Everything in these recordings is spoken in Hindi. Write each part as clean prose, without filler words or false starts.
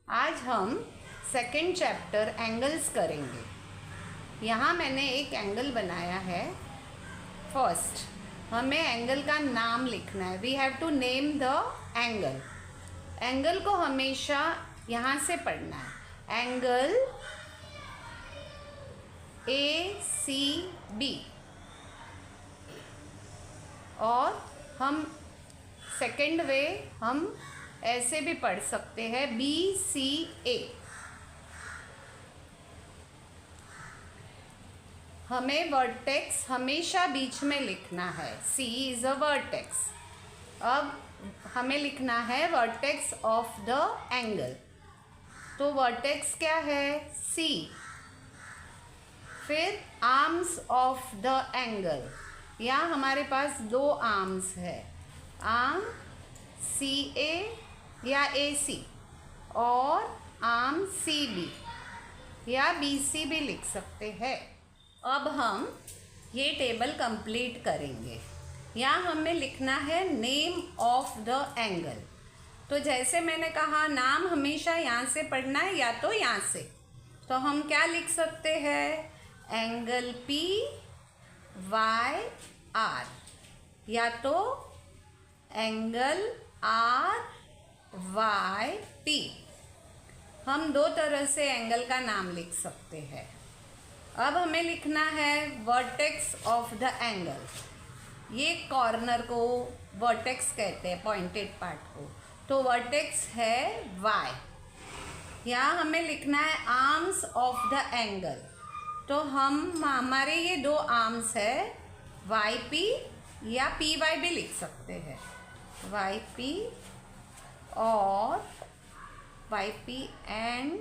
आज हम सेकंड चैप्टर एंगल्स करेंगे। यहाँ मैंने एक एंगल बनाया है। फर्स्ट हमें एंगल का नाम लिखना है। We have to name the angle. Angle को हमेशा यहाँ से पढ़ना है। एंगल ACB, और हम सेकंड वे हम ऐसे भी पढ़ सकते हैं BCA। हमें वर्टेक्स हमेशा बीच में लिखना है। C is a vertex. अब हमें लिखना है वर्टेक्स ऑफ द एंगल। तो वर्टेक्स क्या है? C। फिर आर्म्स ऑफ द एंगल। यहाँ हमारे पास दो आर्म्स है, आर्म CA या AC और आर्म CB या BC भी लिख सकते हैं। अब हम ये टेबल कंप्लीट करेंगे। यहाँ हमें लिखना है नेम ऑफ द एंगल। तो जैसे मैंने कहा, नाम हमेशा यहाँ से पढ़ना है या तो यहाँ से। तो हम क्या लिख सकते हैं? एंगल PYR, या तो एंगल RYP। हम दो तरह से एंगल का नाम लिख सकते हैं। अब हमें लिखना है वर्टेक्स ऑफ द एंगल। ये कॉर्नर को वर्टेक्स कहते हैं, पॉइंटेड पार्ट को। तो वर्टेक्स है Y। यहाँ हमें लिखना है आर्म्स ऑफ द एंगल। तो हमारे ये दो आर्म्स है, YP या PY भी लिख सकते हैं, YP और YP एंड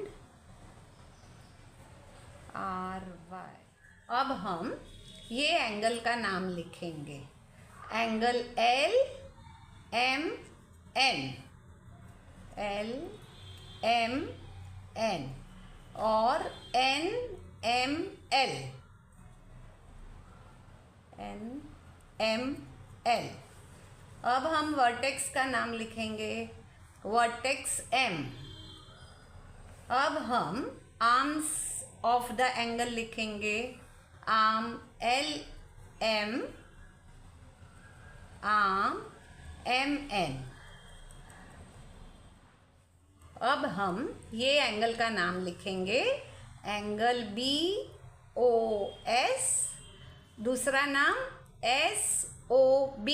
RY। अब हम ये एंगल का नाम लिखेंगे। एंगल LMN और NML। अब हम वर्टेक्स का नाम लिखेंगे, वर्टेक्स M। अब हम आर्म्स ऑफ द एंगल लिखेंगे, आर्म LM, आर्म MN। अब हम ये एंगल का नाम लिखेंगे, एंगल BOS, दूसरा नाम SOB।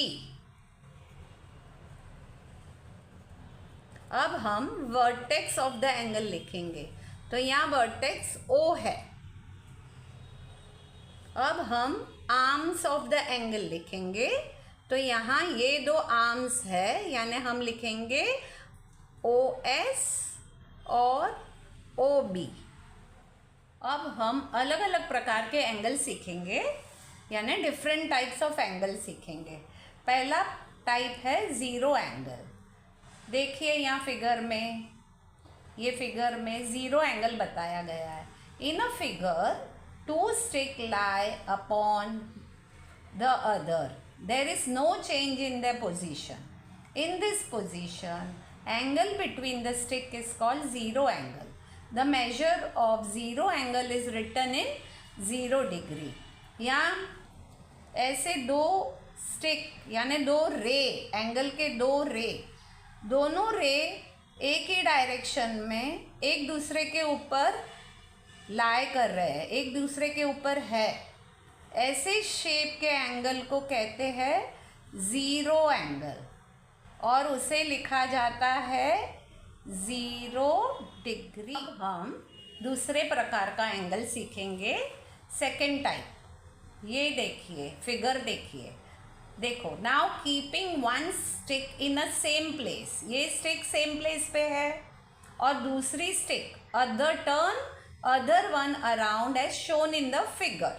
अब हम वर्टेक्स ऑफ द एंगल लिखेंगे। तो यहाँ वर्टेक्स O है। अब हम आर्म्स ऑफ द एंगल लिखेंगे। तो यहाँ ये दो आर्म्स है, यानी हम लिखेंगे OS और OB। अब हम अलग अलग प्रकार के एंगल सीखेंगे, यानी डिफरेंट टाइप्स ऑफ एंगल सीखेंगे। पहला टाइप है ज़ीरो एंगल। देखिए यहाँ फिगर में, ये फिगर में ज़ीरो एंगल बताया गया है। In a figure, two stick lie upon the other, there is no change in the position. In this position, angle between the stick is called zero angle. The measure of zero angle is written in 0 degree. यहाँ ऐसे दो स्टिक यानी दो रे, एंगल के दो रे, दोनों रे एक ही डायरेक्शन में एक दूसरे के ऊपर लाई कर रहे हैं, एक दूसरे के ऊपर है। ऐसे शेप के एंगल को कहते हैं ज़ीरो एंगल, और उसे लिखा जाता है 0 डिग्री। अब हम दूसरे प्रकार का एंगल सीखेंगे, सेकंड टाइप। ये देखिए फिगर, देखिए, देखो। Now keeping one stick in a same place, ये स्टिक सेम प्लेस पे है और दूसरी stick other turn other one around as shown in the figure.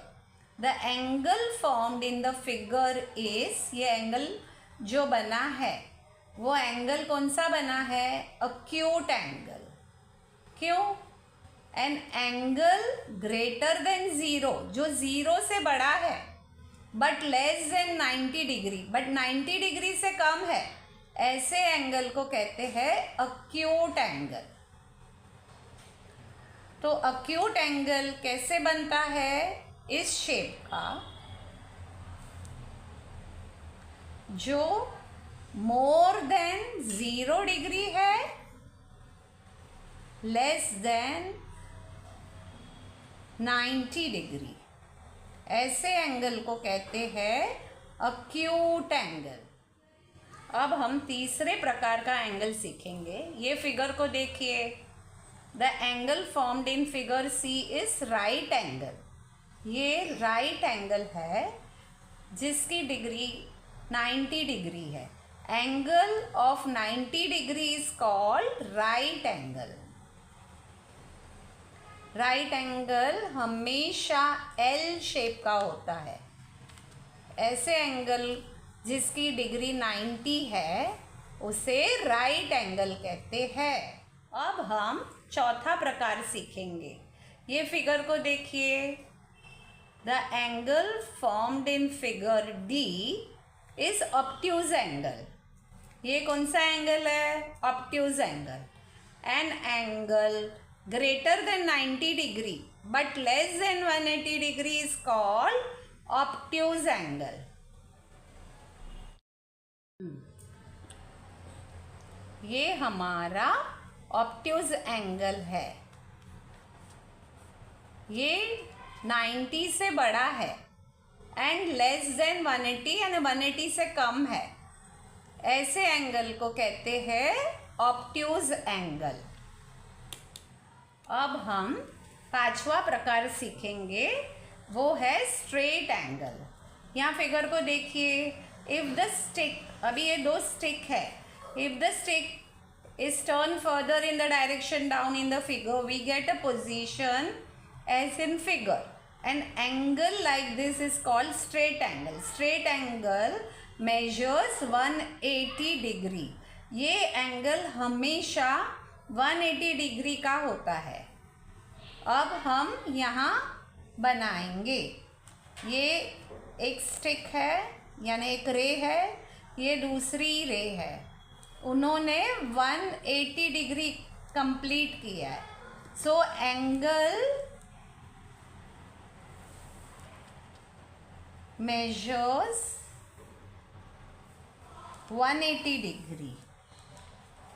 The angle formed in the figure is, ये एंगल जो बना है वो एंगल कौन सा बना है? Acute angle. क्यों? An angle greater than zero, जो ज़ीरो से बड़ा है, but less than 90 degree, but 90 degree से कम है, ऐसे एंगल को कहते हैं अक्यूट एंगल। तो अक्यूट एंगल कैसे बनता है? इस शेप का, जो मोर देन 0 डिग्री है, लेस देन 90 डिग्री, ऐसे एंगल को कहते हैं अक्यूट एंगल। अब हम तीसरे प्रकार का एंगल सीखेंगे। ये फिगर को देखिए। The angle formed in figure C is right angle. ये राइट एंगल है जिसकी डिग्री 90 डिग्री है। Angle of 90 degree is called right angle. Right angle हमेशा एल शेप का होता है। ऐसे एंगल जिसकी डिग्री 90 है उसे राइट एंगल कहते हैं। अब हम चौथा प्रकार सीखेंगे। ये फिगर को देखिए। The angle formed in figure D is obtuse angle. ये कौन सा एंगल है? Obtuse angle. N angle greater then 90 degree but less then 180 degree is called obtuse angle. ये हमारा ऑब्ट्यूज एंगल है। ये 90 से बड़ा है एंड लेस देन 180 यानी 180 से कम है। ऐसे एंगल को कहते हैं ऑब्ट्यूज एंगल। अब हम पांचवा प्रकार सीखेंगे, वो है स्ट्रेट एंगल। यहाँ फिगर को देखिए। इफ द स्टिक, अभी ये दो स्टिक है, if the stick is turned further in the direction down in the figure, we get a position as in figure. An angle like this is called straight angle. Straight angle measures 180 degree. ये एंगल हमेशा 180 डिग्री का होता है। अब हम यहाँ बनाएंगे। ये एक स्टिक है यानी एक रे है, ये दूसरी रे है। उन्होंने 180 डिग्री कंप्लीट किया है। So angle measures 180 degree.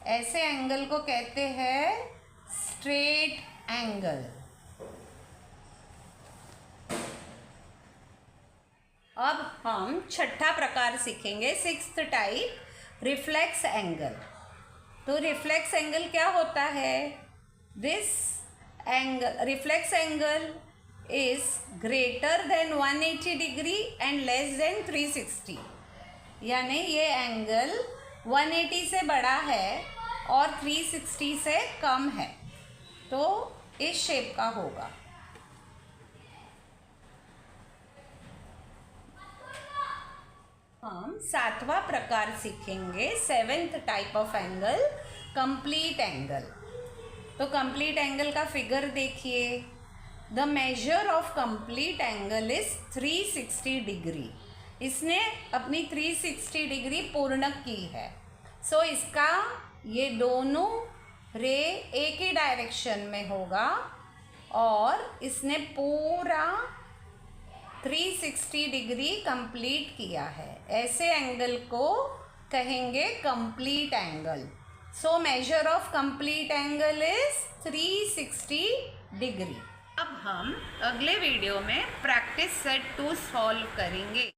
ऐसे एंगल को कहते हैं स्ट्रेट एंगल। अब हम छठा प्रकार सीखेंगे, सिक्स्थ टाइप, रिफ्लेक्स एंगल। तो रिफ्लेक्स एंगल क्या होता है? This angle, reflex angle is greater than 180 degree and less than 360। यानी ये एंगल 180 से बड़ा है और 360 से कम है, तो इस शेप का होगा। हम सातवां प्रकार सीखेंगे, seventh type of angle, complete angle. तो कंप्लीट एंगल का फिगर देखिए। The measure of complete angle is 360 degree. इसने अपनी 360 डिग्री पूर्ण की है। सो इसका ये दोनों रे एक ही डायरेक्शन में होगा और इसने पूरा 360 डिग्री कंप्लीट किया है। ऐसे एंगल को कहेंगे complete angle. So measure of complete angle is 360 degree. अब हम अगले वीडियो में प्रैक्टिस सेट 2 सॉल्व करेंगे।